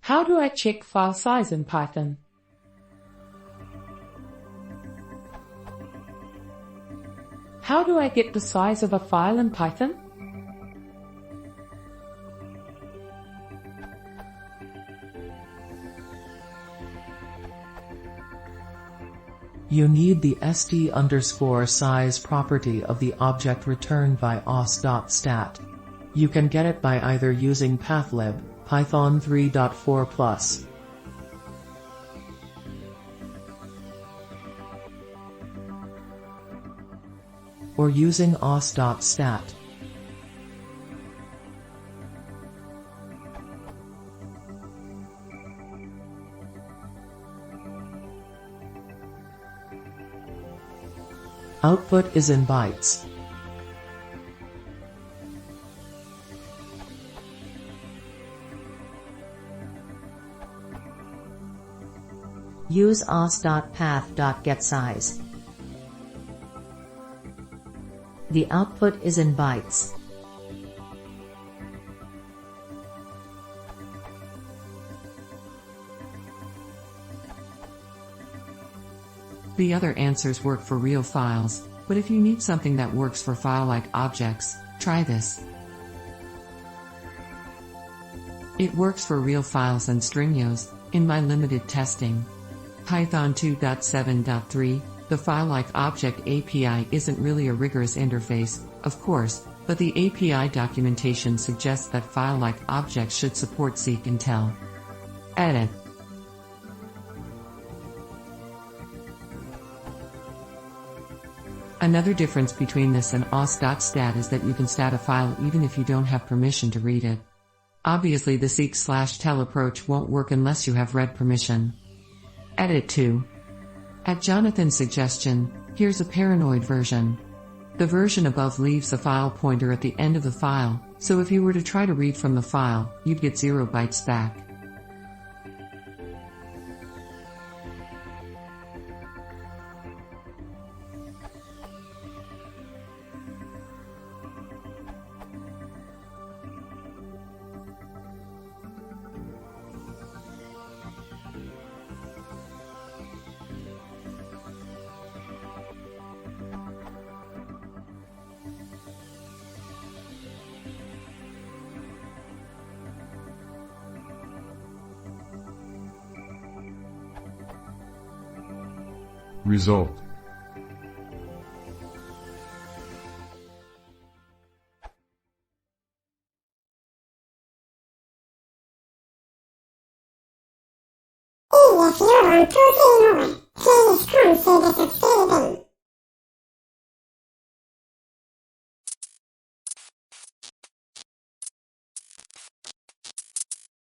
How do I check file size in Python? How do I get the size of a file in Python? You need the st_size property of the object returned by os.stat. You can get it by either using pathlib, Python 3.4+, or using os.stat. Output is in bytes. Use os.path.getSize. The output is in bytes. The other answers work for real files, but if you need something that works for file-like objects, try this. It works for real files and stringos, in my limited testing. Python 2.7.3, the file-like object API isn't really a rigorous interface, of course, but the API documentation suggests that file-like objects should support seek and tell. Edit. Another difference between this and os.stat is that you can stat a file even if you don't have permission to read it. Obviously the seek/tell approach won't work unless you have read permission. Edit 2. At Jonathan's suggestion, here's a paranoid version. The version above leaves a file pointer at the end of the file, so if you were to try to read from the file, you'd get 0 bytes back. Result. If you want to see more, please consider subscribing.